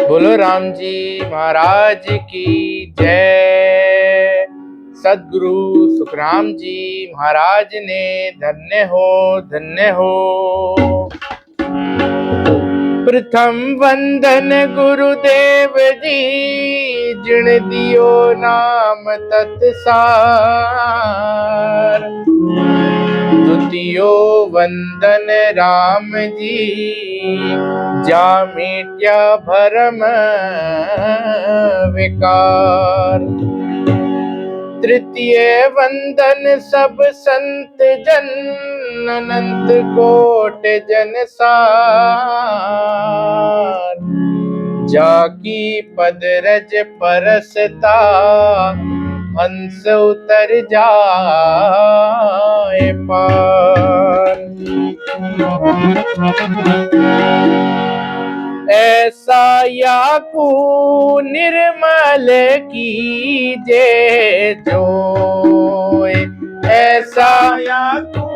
बोलो राम जी महाराज की जय। सद्गुरु सुखराम जी महाराज ने धन्य हो धन्य हो। प्रथम वंदन गुरुदेव जी, जिण दियो नाम तत्सार। द्वितीयो वंदन राम जी, जा मिट्या भरम विकार। तृतीय वंदन सब संत जन, अनंत कोट जन सार। जाकी पद रज परसता, हंस उतर जाए पार। ऐसा याकू निर्मल कीजे जोय। ऐसा याकू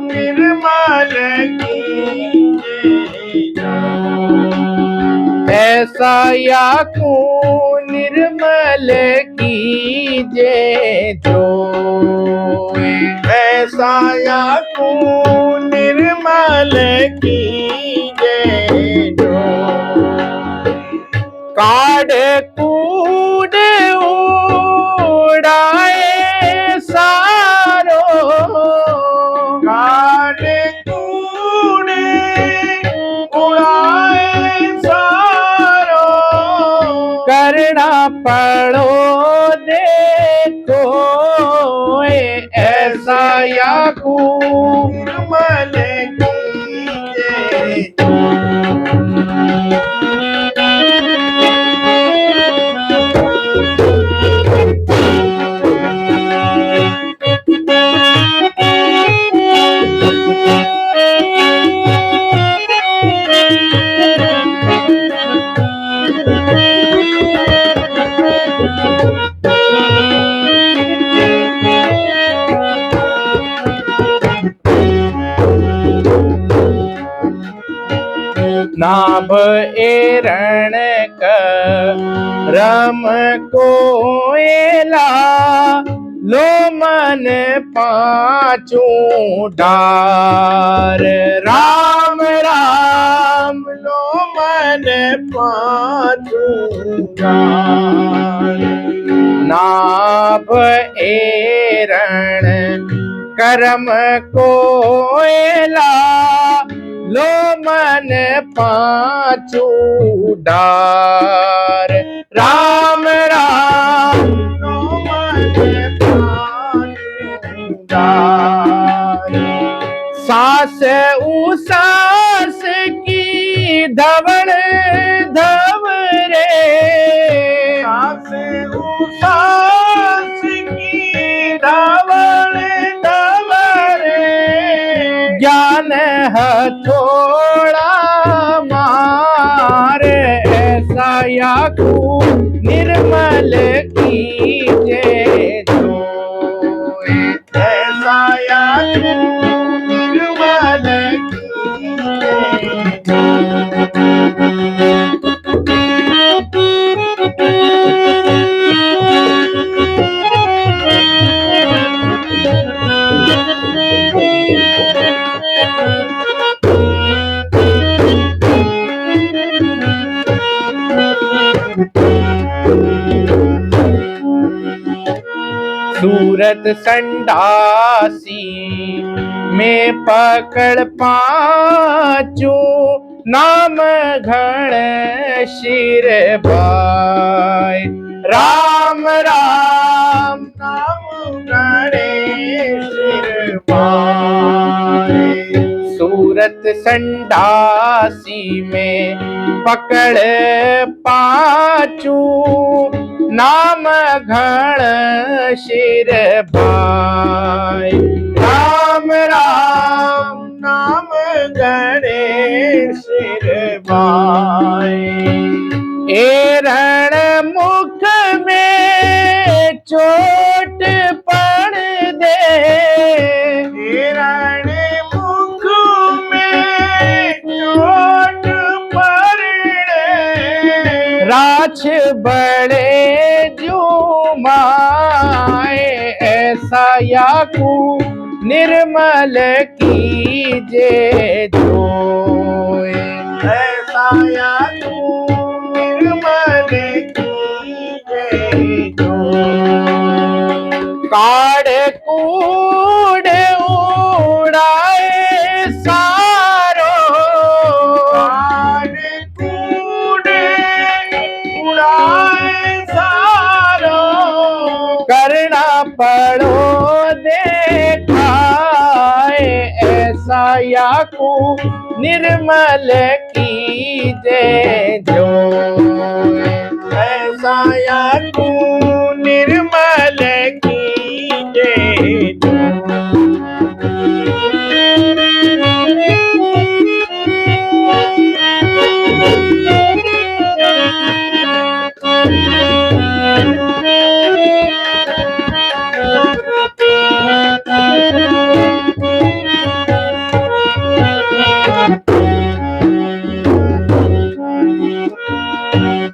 निर्मल कीजे जोय। ऐसा याकू निर्मल कीजे जोय। ऐसा याकू निर्मल कीजे काढ़ कूड़ उड़ाए सारो। काढ़ कूड़ उड़ाए सारो। करना पड़ो देखो, ऐसा याकू निर्मल कीजे। नाभ एरण करम कोयला, लो मन पाँचों डार। राम राम लो मन पाँचों डार। नाभ एरण करम कोयला, लो मन पाँचों डार। राम राम लो मन पाँचों डार। सास उसास की धवल धवरे। सास उसास की धवल धवरे। ज्ञान हथोड़ा मार, ऐसा याकू निर्मल कीजे जोय। ऐसा याकू निर्मल कीजे सूरत संडासी में पकड़ पाचू, नाम घण शिर भाई। राम राम नाम गणेश भाई। सूरत संडासी में पकड़ पाचू, नाम घण शिर भाई। राम राम नाम गणेश भाई। एरण मुख में चोट पड़ दे। एरण मुख में चोट पड़ दे। माछ बड़े जुमाए, ऐसा याकू निर्मल कीजे जोए। ऐसा याकू निर्मल कीजे जोए। काढ़ कूड़ उड़ाए सारो, काढ़ कूड़ उड़ाए सारो, करना पड़ो देखाए, ऐसा याकू निर्मल कीजे जोए। ऐसा याकू निर्मल कीजे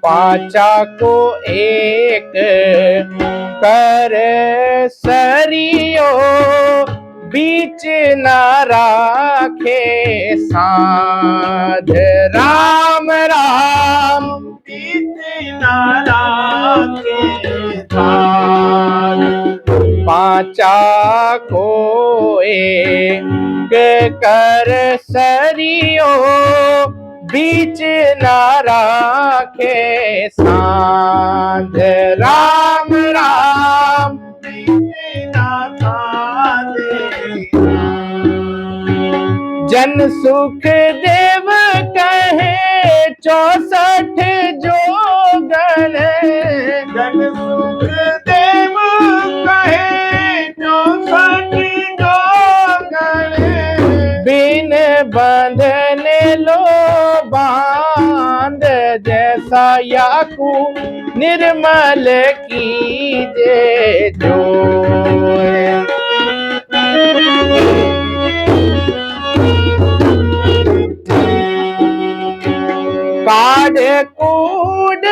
पाचा को एक कर सरियो, बीच न राखे साध। राम राम बीच न राखे साध। पाचा को एक कर सरियो, बीच न राखे साध। राम राम बीच न राखे। जन सुख देव कहे 64 जोगन, जन सुख देव कहे 64 जोगन, बिन बंधन लो बांध, जैसा याकू निर्मल कीजे जोए। काढ़ कूड़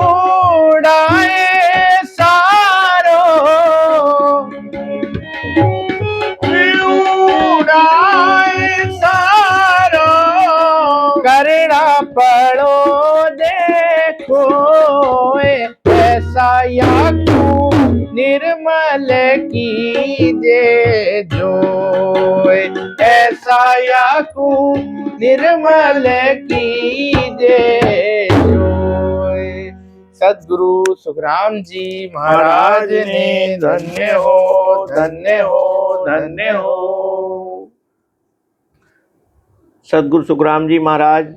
उड़ाए सारो, उड़ाए सारो, करना पड़ो देखो ऐसा याकू निर्मल कीजे जोए। ऐसा याकू निर्मल कीजे जोए। सद्गुरु सुखराम जी महाराज ने धन्य हो, धन्य हो, धन्य हो। सद्गुरु सुखराम जी महाराज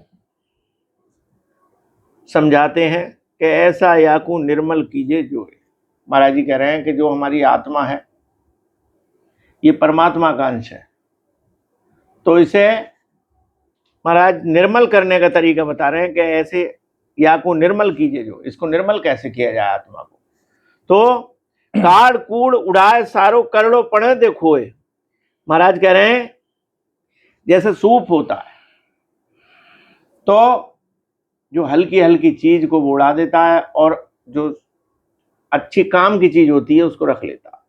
समझाते हैं कि ऐसा याकू निर्मल कीजिए जोए। महाराज जी कह रहे हैं कि जो हमारी आत्मा है ये परमात्मा का अंश है, तो इसे महाराज निर्मल करने का तरीका बता रहे हैं कि ऐसे याकू निर्मल कीजिए जो। इसको निर्मल कैसे किया जाए आत्मा को? तो काढ़ कूड़ उड़ाए सारो, करोड़ों पढ़े देखोए। महाराज कह रहे हैं जैसे सूप होता है तो जो हल्की हल्की चीज को वो उड़ा देता है और जो अच्छी काम की चीज होती है उसको रख लेता है।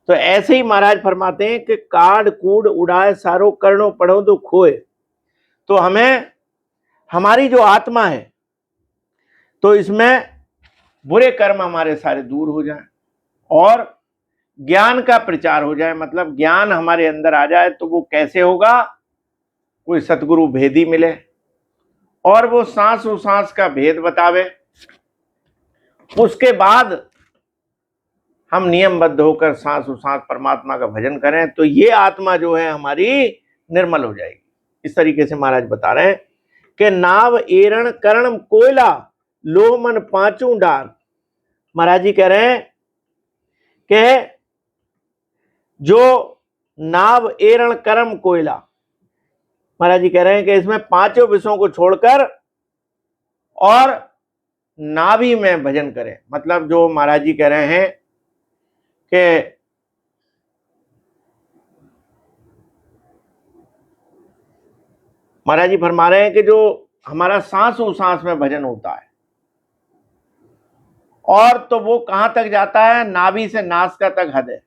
तो ऐसे ही महाराज फरमाते हैं कि काढ़ कूड़ उड़ाए सारो, करोड़ों पढ़ो तो खोए। तो हमें हमारी जो आत्मा है तो इसमें बुरे कर्म हमारे सारे दूर हो जाएं और ज्ञान का प्रचार हो जाए। मतलब ज्ञान हमारे अंदर आ जाए। तो वो कैसे होगा? कोई सतगुरु भेदी मिले और वो सांसों सांस का भेद बतावे, उसके बाद हम नियमबद्ध होकर सांसों सांस परमात्मा का भजन करें तो ये आत्मा जो है हमारी निर्मल हो जाएगी। इस तरीके से महाराज बता रहे हैं कि नाव एरण करण कोयला, लोह मन पांचों डार। महाराज जी कह रहे हैं कि जो नाव एरण कर्म कोयला, महाराज जी कह रहे हैं कि इसमें पांचों विषयों को छोड़कर और नाभि में भजन करें। मतलब जो महाराज जी कह रहे हैं कि महाराज जी फरमा रहे हैं कि जो हमारा सांसों सांस में भजन होता है और तो वो कहां तक जाता है, नाभि से नासिका तक हद है।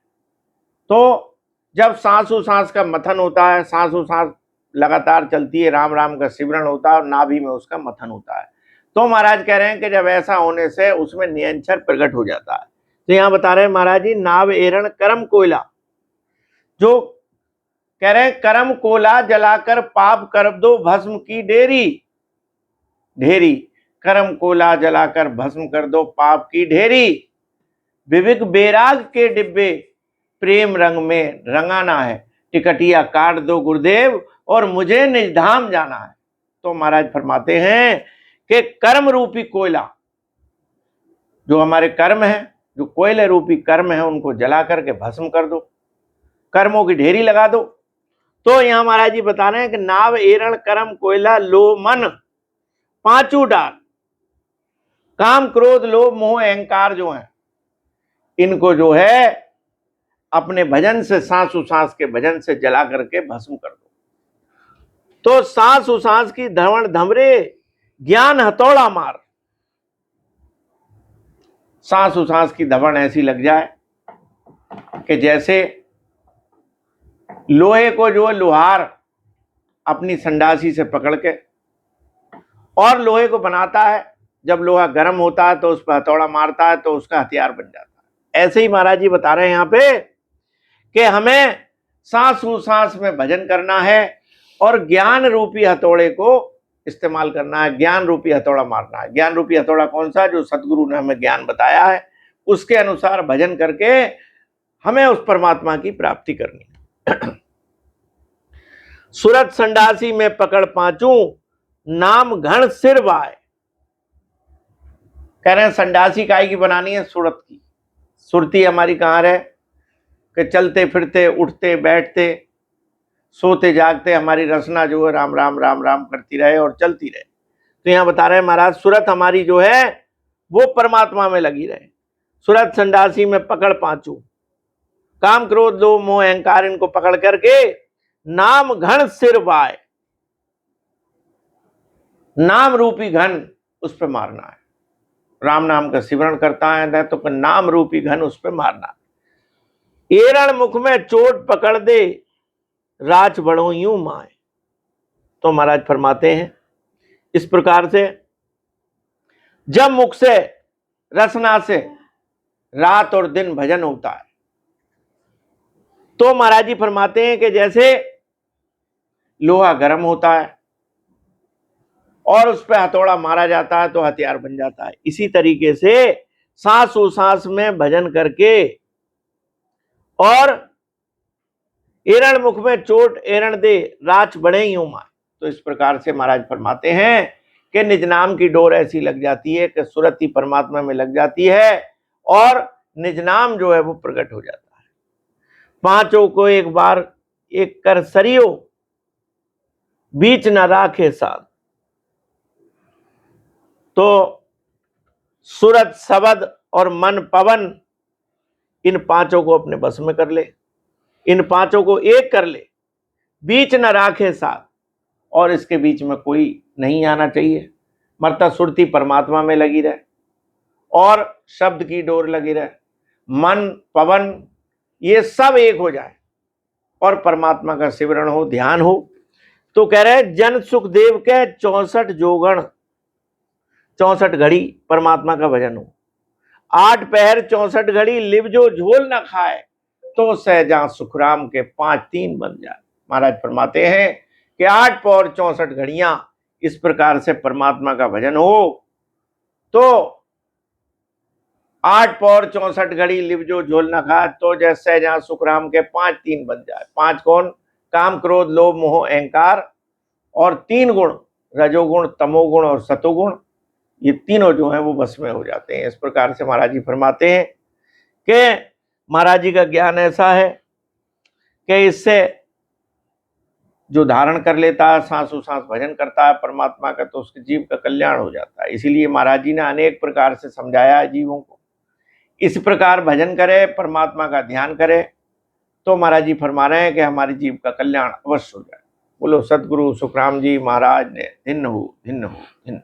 तो जब सांसों सांस का मथन होता है, सांसों सांस लगातार चलती है, राम राम का सिमरन होता है और नाभि में उसका मथन होता है। तो महाराज कह रहे हैं कि जब ऐसा होने से उसमें नियंचर प्रकट हो जाता है। तो यहां बता रहे हैं महाराज जी, नाभ एरण करम कोयला, जो कह रहे हैं करम कोला जलाकर पाप कर दो भस्म की ढेरी, ढेरी करम कोला जलाकर भस्म कर दो पाप की ढेरी, विवेक बैराग के डिब्बे प्रेम रंग में रंगाना है, टिकटिया काट दो गुरुदेव और मुझे निज धाम जाना है। तो महाराज फरमाते हैं कि कर्म रूपी कोयला, जो हमारे कर्म है, जो कोयले रूपी कर्म है, उनको जला करके भस्म कर दो, कर्मों की ढेरी लगा दो। तो यहां महाराज जी बता रहे हैं कि नाव एरण कर्म कोयला लो मन पांचों डाल, काम क्रोध लोभ मोह अहंकार जो है, इनको जो है अपने भजन से, सांस उसांस के भजन से जला करके भस्म कर दो। तो सांस उसांस की धवण धमरे ज्ञान हथौड़ा मार, सांस उसांस की धवण ऐसी लग जाए कि जैसे लोहे को जो लोहार अपनी संडासी से पकड़ के और लोहे को बनाता है, जब लोहा गर्म होता है तो उस पर हथौड़ा मारता है तो उसका हथियार बन जाता है। ऐसे ही महाराज जी बता रहे हैं यहां पे कि हमें सांस सांस में भजन करना है और ज्ञान रूपी हथौड़े को इस्तेमाल करना है, ज्ञान रूपी हथौड़ा मारना है। ज्ञान रूपी हथौड़ा कौन सा, जो सतगुरु ने हमें ज्ञान बताया है, उसके अनुसार भजन करके हमें उस परमात्मा की प्राप्ति करनी है। सुरत संडासी में पकड़ पांचू नाम घन सिर वाय, कह रहे हैं संडासी काय की बनानी है, सुरत की। सुरती हमारी कहां रहे कि चलते फिरते उठते बैठते सोते जागते हमारी रचना जो है राम राम राम राम करती रहे और चलती रहे। तो यहां बता रहे हैं महाराज, सुरत हमारी जो है वो परमात्मा में लगी रहे। सुरत संडासी में पकड़ पांचू, काम क्रोध लोभ मोह अहंकार इनको पकड़ करके नाम घन सिर वाय, नाम रूपी घन उस पर मारना है। राम नाम का सिमरण करता है तो नाम रूपी घन उस पर मारना। एरण मुख में चोट पकड़ दे राज बड़ो यूं माए। तो महाराज फरमाते हैं इस प्रकार से, जब मुख से रसना से रात और दिन भजन होता है तो महाराज जी फरमाते हैं कि जैसे लोहा गर्म होता है और उस पर हथौड़ा मारा जाता है तो हथियार बन जाता है, इसी तरीके से सांस सांस में भजन करके और एरण मुख में चोट एरण दे राच बड़े यूं माए। तो इस प्रकार से महाराज फरमाते हैं कि निज नाम की डोर ऐसी लग जाती है कि सुरत ही परमात्मा में लग जाती है और निज नाम जो है वो प्रकट हो जाता है। पांचों को एक बार एक कर सरियो बीच न राखे साथ। तो सुरत शब्द और मन पवन, इन पांचों को अपने बस में कर ले, इन पांचों को एक कर ले, बीच न राखे साथ, और इसके बीच में कोई नहीं आना चाहिए। मरता सुरती परमात्मा में लगी रहे और शब्द की डोर लगी रहे, मन पवन ये सब एक हो जाए और परमात्मा का सिमरण हो, ध्यान हो। तो कह रहे जन सुखदेव के 64 जोगण, 64 घड़ी परमात्मा का भजन हो, 8 पहर 64 घड़ी लिव जो झोल न खाए तो सहजा सुखराम के 5-3 बन जाए। महाराज फरमाते हैं कि 8 पौर 64 घड़ियां इस प्रकार से परमात्मा का भजन हो तो 8 पौर 64 घड़ी लिव जो झोल न खाए तो जैसे जहां सुखराम के 5-3 बन जाए। 5 कौन, काम क्रोध लोभ मोह अहंकार, और 3 गुण रजोगुण तमोगुण और सतोगुण, ये तीनों जो हैं वो बस में हो जाते हैं। इस प्रकार से महाराज जी फरमाते हैं कि महाराज जी का ज्ञान ऐसा है कि इससे जो धारण कर लेता है, सांसों सांस भजन करता है परमात्मा का, तो उसके जीव का कल्याण हो जाता है। इसीलिए महाराज जी ने अनेक प्रकार से समझाया है जीवों को, इस प्रकार भजन करे, परमात्मा का ध्यान करे, तो महाराज जी फरमा रहे हैं कि हमारे जीव का कल्याण अवश्य हो जाए। बोलो सतगुरु सुखराम जी महाराज ने धिन्न हो धिन्न हो धिन्न।